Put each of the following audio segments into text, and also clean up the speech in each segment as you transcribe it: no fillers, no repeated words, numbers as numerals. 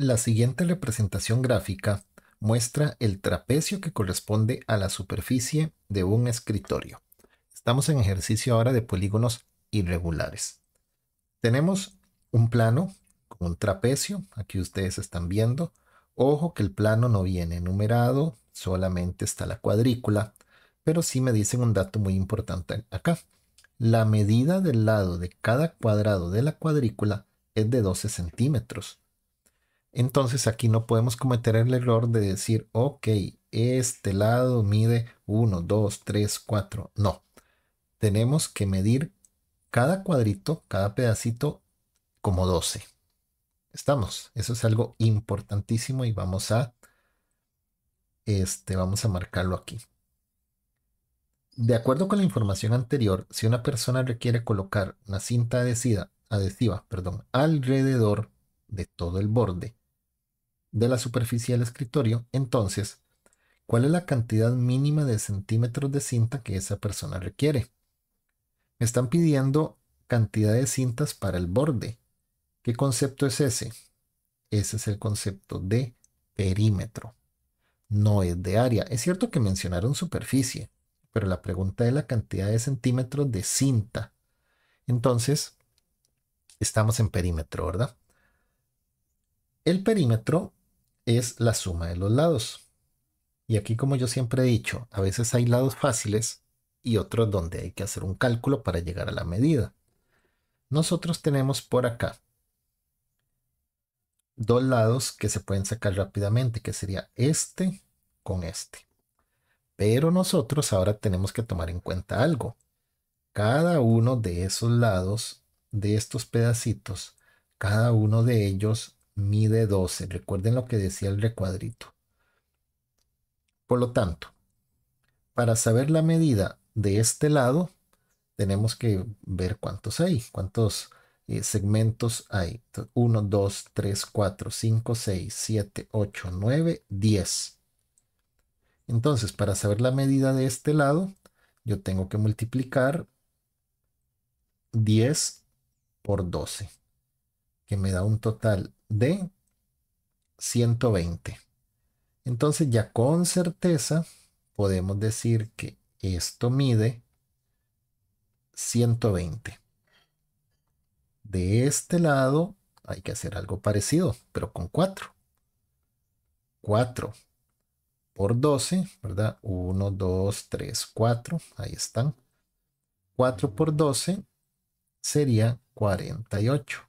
La siguiente representación gráfica muestra el trapecio que corresponde a la superficie de un escritorio. Estamos en ejercicio ahora de polígonos irregulares. Tenemos un plano con un trapecio, aquí ustedes están viendo. Ojo que el plano no viene numerado, solamente está la cuadrícula, pero sí me dicen un dato muy importante acá. La medida del lado de cada cuadrado de la cuadrícula es de 12 centímetros. Entonces aquí no podemos cometer el error de decir, ok, este lado mide 1, 2, 3, 4. No, tenemos que medir cada cuadrito, cada pedacito como 12. ¿Estamos? Eso es algo importantísimo y vamos a marcarlo aquí. De acuerdo con la información anterior, si una persona requiere colocar una cinta adhesiva, alrededor de todo el borde de la superficie del escritorio, entonces, ¿cuál es la cantidad mínima de centímetros de cinta que esa persona requiere? Me están pidiendo cantidad de cintas para el borde. ¿Qué concepto es ese? Ese es el concepto de perímetro. No es de área. Es cierto que mencionaron superficie, pero la pregunta es la cantidad de centímetros de cinta. Entonces, estamos en perímetro, ¿verdad? El perímetro es la suma de los lados. Y aquí, como yo siempre he dicho, a veces hay lados fáciles y otros donde hay que hacer un cálculo para llegar a la medida. Nosotros tenemos por acá dos lados que se pueden sacar rápidamente, que sería este con este. Pero nosotros ahora tenemos que tomar en cuenta algo. Cada uno de esos lados, de estos pedacitos, cada uno de ellos mide 12. Recuerden lo que decía el recuadrito. Por lo tanto, para saber la medida de este lado, tenemos que ver cuántos hay, cuántos segmentos hay. 1, 2, 3, 4, 5, 6, 7, 8, 9, 10. Entonces, para saber la medida de este lado, yo tengo que multiplicar 10 por 12, que me da un total de 120. Entonces, ya con certeza podemos decir que esto mide 120. De este lado hay que hacer algo parecido, pero con 4. 4 por 12, ¿verdad? 1, 2, 3, 4. Ahí están. 4 por 12 sería 48.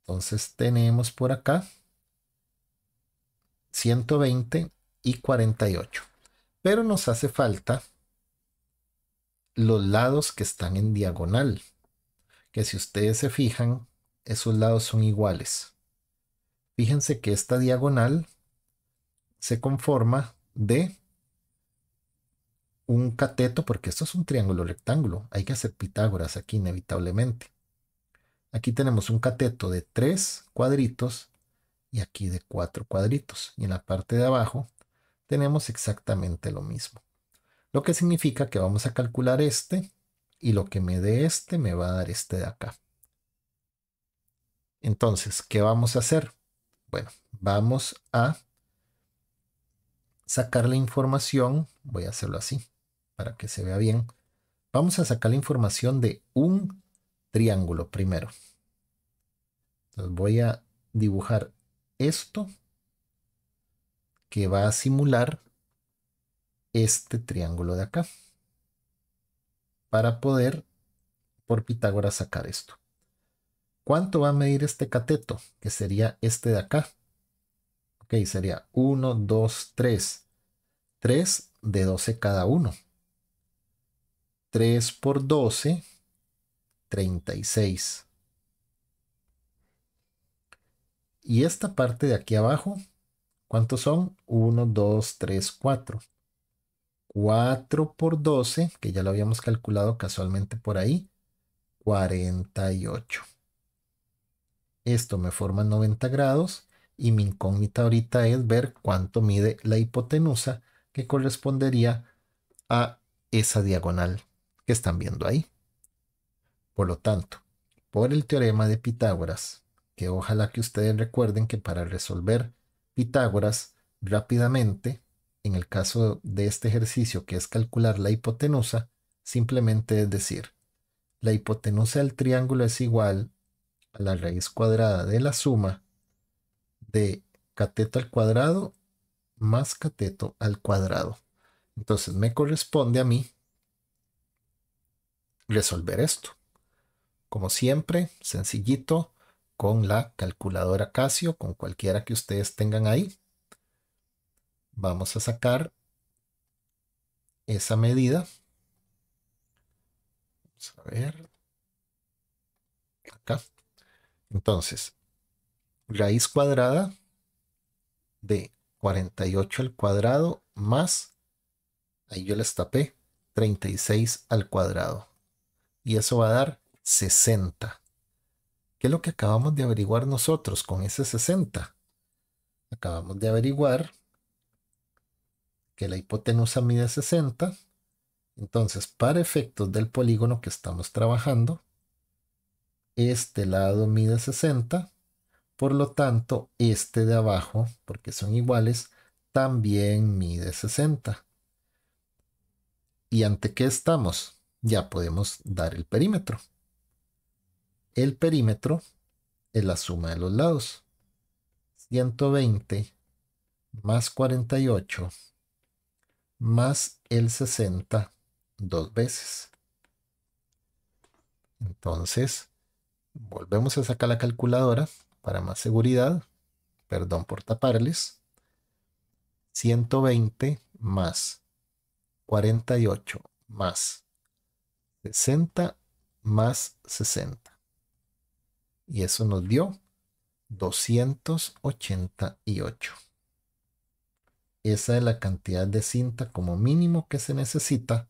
Entonces tenemos por acá 120 y 48. Pero nos hace falta los lados que están en diagonal, que si ustedes se fijan, esos lados son iguales. Fíjense que esta diagonal se conforma de un cateto, porque esto es un triángulo rectángulo. Hay que hacer Pitágoras aquí inevitablemente. Aquí tenemos un cateto de 3 cuadritos y aquí de 4 cuadritos. Y en la parte de abajo tenemos exactamente lo mismo. Lo que significa que vamos a calcular este y lo que me dé este me va a dar este de acá. Entonces, ¿qué vamos a hacer? Bueno, vamos a sacar la información. Voy a hacerlo así para que se vea bien. Vamos a sacar la información de un triángulo primero. Entonces voy a dibujar esto que va a simular este triángulo de acá para poder por Pitágoras sacar esto. ¿Cuánto va a medir este cateto? Que sería este de acá. Ok, sería 1, 2, 3. 3 de 12 cada uno. 3 por 12, 36. Y esta parte de aquí abajo, ¿cuántos son? 1, 2, 3, 4. 4 por 12, que ya lo habíamos calculado casualmente por ahí, 48. Esto me forma 90 grados y mi incógnita ahorita es ver cuánto mide la hipotenusa que correspondería a esa diagonal que están viendo ahí. Por lo tanto, por el teorema de Pitágoras, que ojalá que ustedes recuerden que para resolver Pitágoras rápidamente, en el caso de este ejercicio que es calcular la hipotenusa, simplemente es decir, la hipotenusa del triángulo es igual a la raíz cuadrada de la suma de cateto al cuadrado más cateto al cuadrado. Entonces me corresponde a mí resolver esto. Como siempre, sencillito, con la calculadora Casio, con cualquiera que ustedes tengan ahí. Vamos a sacar esa medida. Vamos a ver. Acá. Entonces, raíz cuadrada de 48 al cuadrado más, ahí yo les tapé, 36 al cuadrado. Y eso va a dar 60. ¿Qué es lo que acabamos de averiguar nosotros con ese 60? Acabamos de averiguar que la hipotenusa mide 60. Entonces, para efectos del polígono que estamos trabajando, este lado mide 60. Por lo tanto, este de abajo, porque son iguales, también mide 60. ¿Y ante qué estamos? Ya podemos dar el perímetro. El perímetro es la suma de los lados. 120 más 48 más el 60 dos veces. Entonces, volvemos a sacar la calculadora para más seguridad. Perdón por taparles. 120 más 48 más 60 más 60. Y eso nos dio 288. Esa es la cantidad de cinta como mínimo que se necesita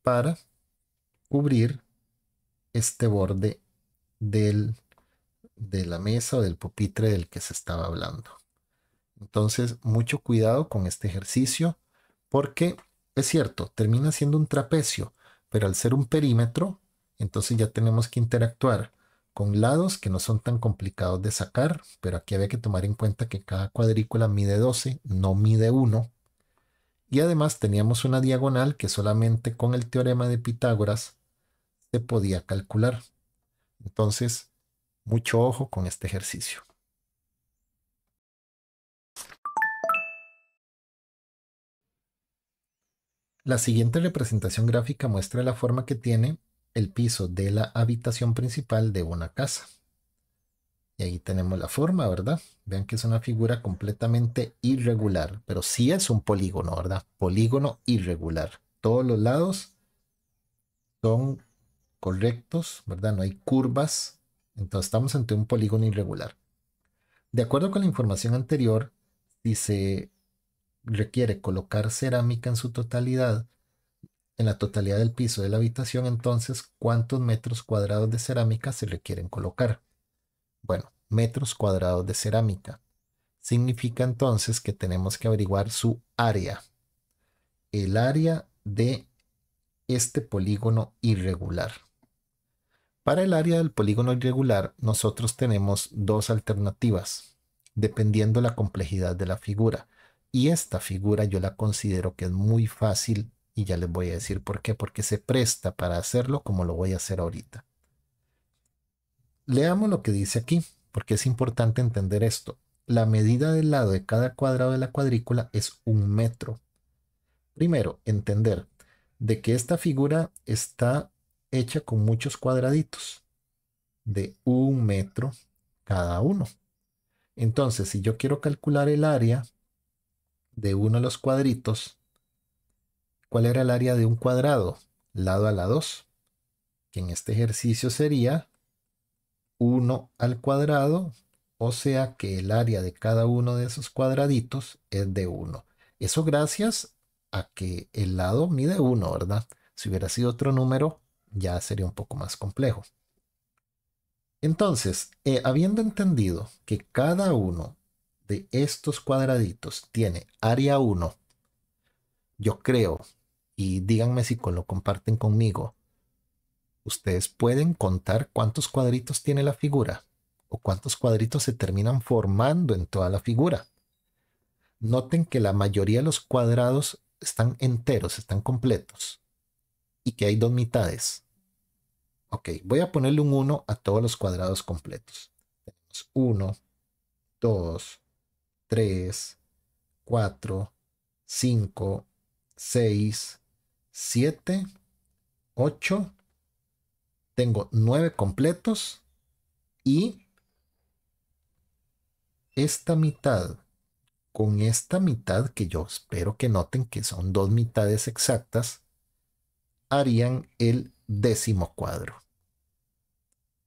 para cubrir este borde de la mesa o del pupitre del que se estaba hablando. Entonces, mucho cuidado con este ejercicio porque es cierto, termina siendo un trapecio, pero al ser un perímetro, entonces ya tenemos que interactuar con lados que no son tan complicados de sacar, pero aquí había que tomar en cuenta que cada cuadrícula mide 12, no mide 1. Y además teníamos una diagonal que solamente con el teorema de Pitágoras se podía calcular. Entonces, mucho ojo con este ejercicio. La siguiente representación gráfica muestra la forma que tiene el piso de la habitación principal de una casa. Y ahí tenemos la forma, ¿verdad? Vean que es una figura completamente irregular, pero sí es un polígono, ¿verdad? Polígono irregular. Todos los lados son correctos, ¿verdad? No hay curvas. Entonces estamos ante un polígono irregular. De acuerdo con la información anterior, si se requiere colocar cerámica en su totalidad, en la totalidad del piso de la habitación, entonces, ¿cuántos metros cuadrados de cerámica se requieren colocar? Bueno, metros cuadrados de cerámica. Significa entonces que tenemos que averiguar su área. El área de este polígono irregular. Para el área del polígono irregular, nosotros tenemos dos alternativas, dependiendo la complejidad de la figura. Y esta figura yo la considero que es muy fácil y ya les voy a decir por qué, porque se presta para hacerlo como lo voy a hacer ahorita. Leamos lo que dice aquí, porque es importante entender esto. La medida del lado de cada cuadrado de la cuadrícula es 1 metro. Primero, entender de que esta figura está hecha con muchos cuadraditos de 1 metro cada uno. Entonces, si yo quiero calcular el área de uno de los cuadritos, ¿cuál era el área de un cuadrado? Lado a la 2, que en este ejercicio sería 1 al cuadrado, o sea que el área de cada uno de esos cuadraditos es de 1. Eso gracias a que el lado mide 1, ¿verdad? Si hubiera sido otro número, ya sería un poco más complejo. Entonces, habiendo entendido que cada uno de estos cuadraditos tiene área 1, yo creo, y díganme si lo comparten conmigo, ustedes pueden contar cuántos cuadritos tiene la figura o cuántos cuadritos se terminan formando en toda la figura. Noten que la mayoría de los cuadrados están enteros, están completos y que hay dos mitades. Ok, voy a ponerle un 1 a todos los cuadrados completos. Tenemos 1, 2, 3, 4, 5, 6, 7, 8. Tengo 9 completos y esta mitad con esta mitad, que yo espero que noten que son dos mitades exactas, harían el 10º cuadro.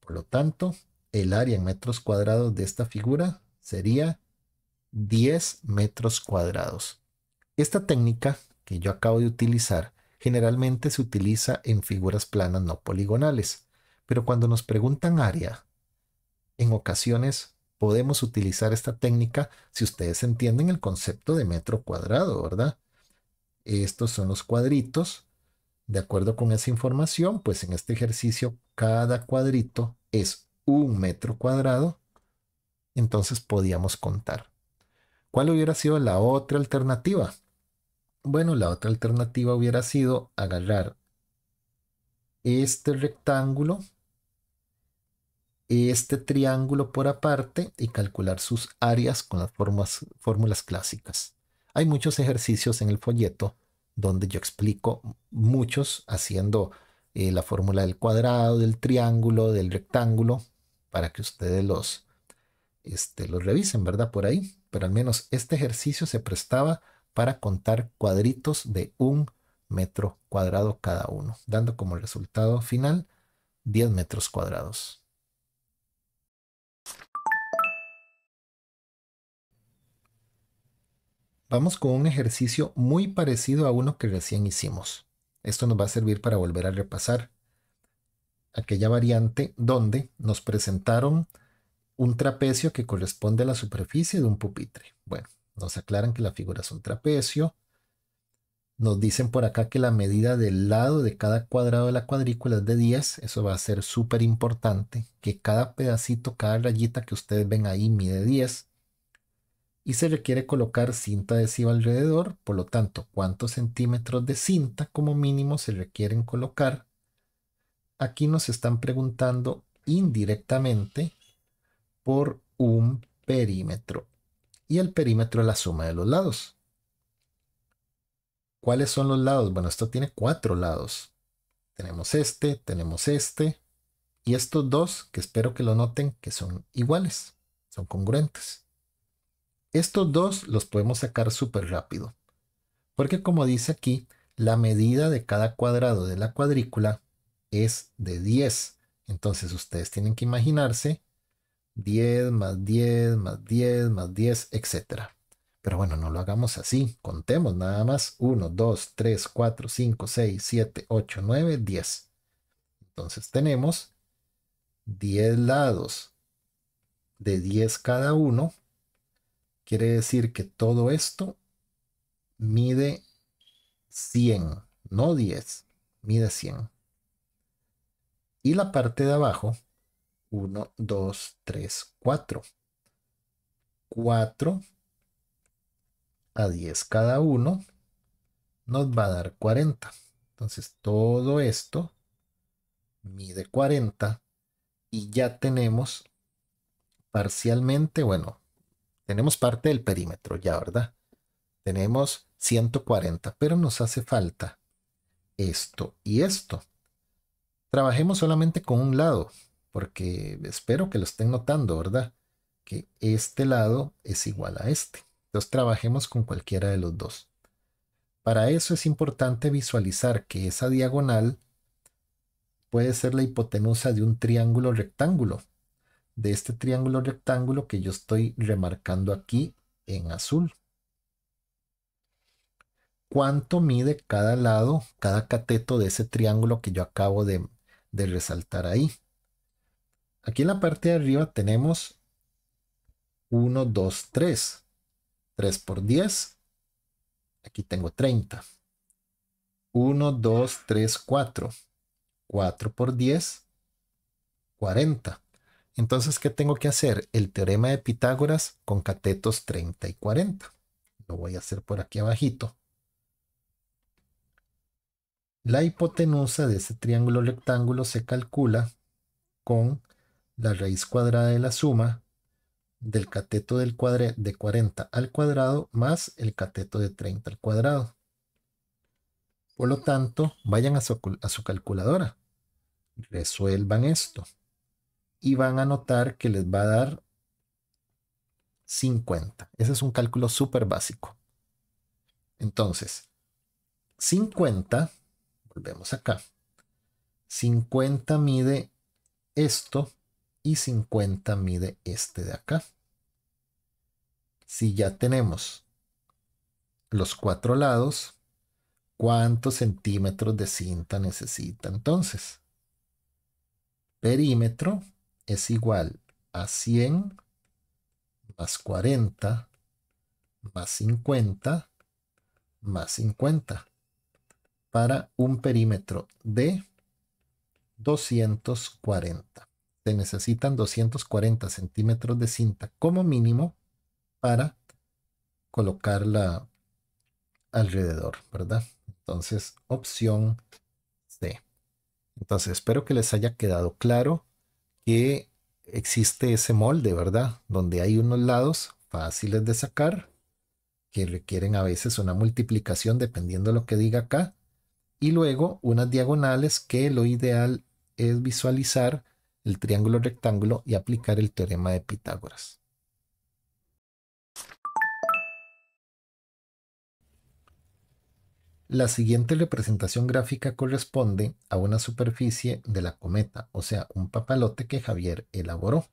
Por lo tanto, el área en metros cuadrados de esta figura sería 10 metros cuadrados. Esta técnica que yo acabo de utilizar generalmente se utiliza en figuras planas no poligonales, pero cuando nos preguntan área, en ocasiones podemos utilizar esta técnica si ustedes entienden el concepto de metro cuadrado, ¿verdad? Estos son los cuadritos. De acuerdo con esa información, pues en este ejercicio cada cuadrito es 1 metro cuadrado. Entonces podíamos contar. ¿Cuál hubiera sido la otra alternativa? Bueno, la otra alternativa hubiera sido agarrar este rectángulo, este triángulo por aparte y calcular sus áreas con las fórmulas clásicas. Hay muchos ejercicios en el folleto donde yo explico muchos haciendo la fórmula del cuadrado, del triángulo, del rectángulo, para que ustedes los revisen, ¿verdad? Por ahí. Pero al menos este ejercicio se prestaba para contar cuadritos de 1 metro cuadrado cada uno, dando como resultado final 10 metros cuadrados. Vamos con un ejercicio muy parecido a uno que recién hicimos. Esto nos va a servir para volver a repasar aquella variante donde nos presentaron un trapecio que corresponde a la superficie de un pupitre. Bueno, nos aclaran que la figura es un trapecio. Nos dicen por acá que la medida del lado de cada cuadrado de la cuadrícula es de 10. Eso va a ser súper importante, que cada pedacito, cada rayita que ustedes ven ahí mide 10. Y se requiere colocar cinta adhesiva alrededor. Por lo tanto, ¿cuántos centímetros de cinta como mínimo se requieren colocar? Aquí nos están preguntando indirectamente por un perímetro. Y el perímetro es la suma de los lados. ¿Cuáles son los lados? Bueno, esto tiene 4 lados. Tenemos este y estos dos que espero que lo noten que son iguales, son congruentes. Estos dos los podemos sacar súper rápido, porque como dice aquí, la medida de cada cuadrado de la cuadrícula es de 10. Entonces ustedes tienen que imaginarse 10 más 10 más 10 más 10, etcétera. Pero bueno, no lo hagamos así. Contemos nada más. 1, 2, 3, 4, 5, 6, 7, 8, 9, 10. Entonces tenemos 10 lados de 10 cada uno. Quiere decir que todo esto mide 100, no 10, mide 100. Y la parte de abajo, 1, 2, 3, 4. 4 a 10 cada uno nos va a dar 40. Entonces todo esto mide 40 y ya tenemos parcialmente, bueno, tenemos parte del perímetro ya, ¿verdad? Tenemos 140, pero nos hace falta esto y esto. Trabajemos solamente con un lado, porque espero que lo estén notando, ¿verdad? Que este lado es igual a este. Entonces trabajemos con cualquiera de los dos. Para eso es importante visualizar que esa diagonal puede ser la hipotenusa de un triángulo rectángulo. De este triángulo rectángulo que yo estoy remarcando aquí en azul. ¿Cuánto mide cada lado, cada cateto de ese triángulo que yo acabo de resaltar ahí? Aquí en la parte de arriba tenemos 1, 2, 3. 3 por 10. Aquí tengo 30. 1, 2, 3, 4. 4 por 10, 40. Entonces, ¿qué tengo que hacer? El teorema de Pitágoras con catetos 30 y 40. Lo voy a hacer por aquí abajito. La hipotenusa de ese triángulo rectángulo se calcula con la raíz cuadrada de la suma del cateto de 40 al cuadrado más el cateto de 30 al cuadrado. Por lo tanto, vayan a su calculadora, resuelvan esto y van a notar que les va a dar 50. Ese es un cálculo súper básico. Entonces, 50, volvemos acá, 50 mide esto y 50 mide este de acá. Si ya tenemos los cuatro lados, ¿cuántos centímetros de cinta necesita entonces? Perímetro es igual a 100 más 40 más 50 más 50 para un perímetro de 240. Se necesitan 240 centímetros de cinta como mínimo para colocarla alrededor, ¿verdad? Entonces, opción C. Entonces, espero que les haya quedado claro que existe ese molde, ¿verdad? Donde hay unos lados fáciles de sacar que requieren a veces una multiplicación dependiendo de lo que diga acá y luego unas diagonales que lo ideal es visualizar el triángulo rectángulo y aplicar el teorema de Pitágoras. La siguiente representación gráfica corresponde a una superficie de la cometa, o sea, un papalote que Javier elaboró.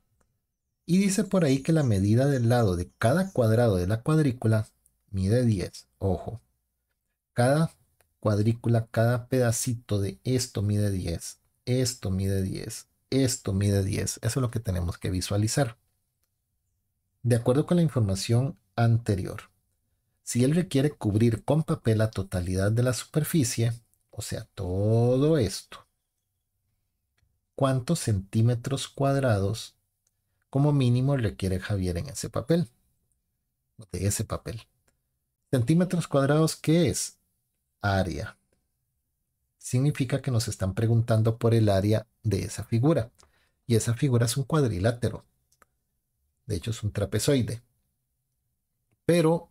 Y dice por ahí que la medida del lado de cada cuadrado de la cuadrícula mide 10. Ojo, cada cuadrícula, cada pedacito de esto mide 10, esto mide 10, esto mide 10. Eso es lo que tenemos que visualizar. De acuerdo con la información anterior, si él requiere cubrir con papel la totalidad de la superficie, o sea, todo esto, ¿cuántos centímetros cuadrados como mínimo requiere Javier en ese papel? De ese papel. Centímetros cuadrados, ¿qué es? Área. Significa que nos están preguntando por el área de esa figura. Y esa figura es un cuadrilátero. De hecho, es un trapezoide. Pero,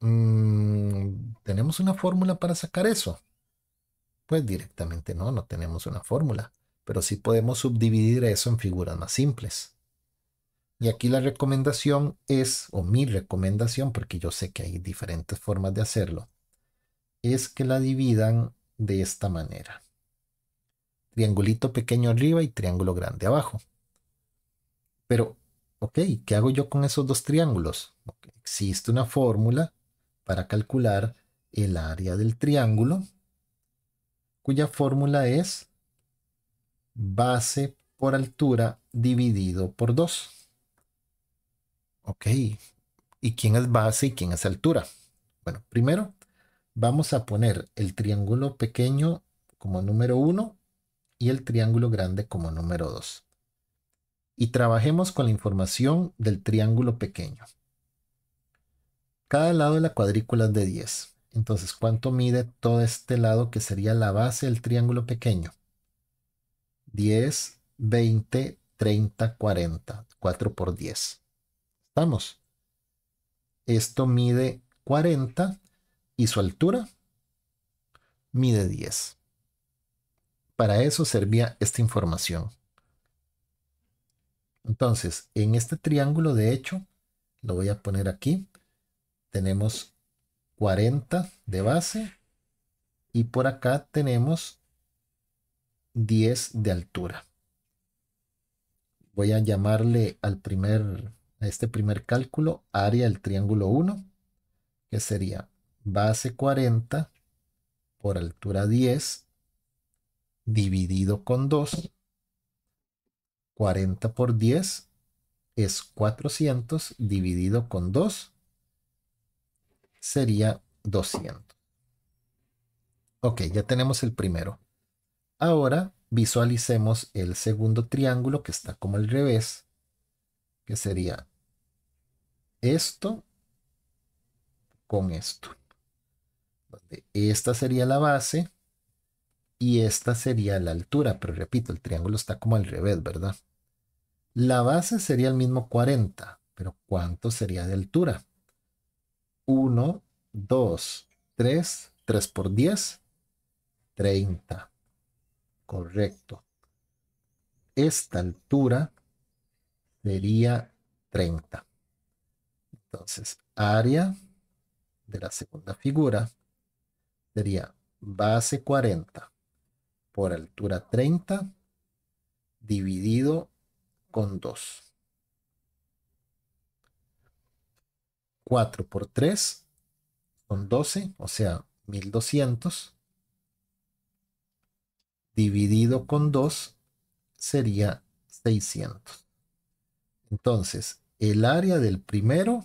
¿tenemos una fórmula para sacar eso? Pues directamente no, no tenemos una fórmula. Pero sí podemos subdividir eso en figuras más simples. Y aquí la recomendación es, o mi recomendación, porque yo sé que hay diferentes formas de hacerlo, es que la dividan de esta manera. Triangulito pequeño arriba y triángulo grande abajo. Pero, ok, ¿qué hago yo con esos dos triángulos? Okay, existe una fórmula para calcular el área del triángulo, cuya fórmula es base por altura dividido por 2. Ok, ¿y quién es base y quién es altura? Bueno, primero vamos a poner el triángulo pequeño como número 1 y el triángulo grande como número 2. Y trabajemos con la información del triángulo pequeño. Cada lado de la cuadrícula es de 10. Entonces, ¿cuánto mide todo este lado que sería la base del triángulo pequeño? 10, 20, 30, 40. 4 por 10. ¿Estamos? Esto mide 40 y su altura mide 10. Para eso servía esta información. Entonces, en este triángulo, de hecho, lo voy a poner aquí. Tenemos 40 de base y por acá tenemos 10 de altura. Voy a llamarle a este primer cálculo área del triángulo 1, que sería base 40 por altura 10 dividido con 2. 40 por 10 es 400 dividido con 2 sería 200. Ok, ya tenemos el primero. Ahora visualicemos el segundo triángulo que está como al revés que sería esto con esto, donde esta sería la base y esta sería la altura, pero repito, el triángulo está como al revés, ¿verdad? La base sería el mismo 40, pero ¿cuánto sería de altura? 1, 2, 3, 3 por 10, 30. Correcto. Esta altura sería 30. Entonces, área de la segunda figura sería base 40 por altura 30 dividido con 2. 4 por 3 son 12, o sea, 1200 dividido con 2 sería 600. Entonces, el área del primero,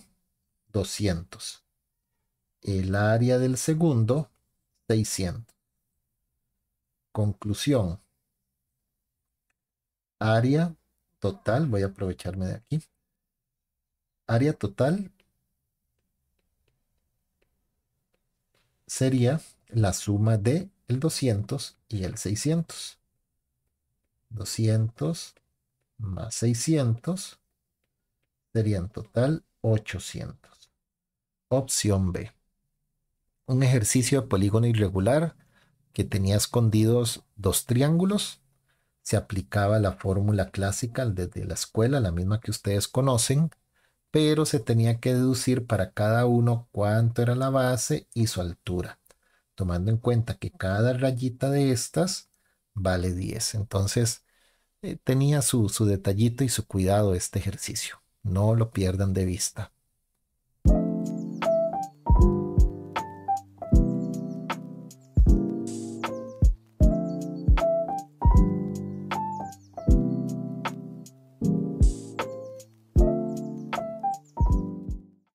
200. El área del segundo, 600. Conclusión. Área total, voy a aprovecharme de aquí. Área total sería la suma de el 200 y el 600. 200 más 600 sería en total 800. Opción B. Un ejercicio de polígono irregular que tenía escondidos dos triángulos. Se aplicaba la fórmula clásica desde la escuela, la misma que ustedes conocen, pero se tenía que deducir para cada uno cuánto era la base y su altura, tomando en cuenta que cada rayita de estas vale 10. Entonces, tenía su detallito y su cuidado este ejercicio. No lo pierdan de vista.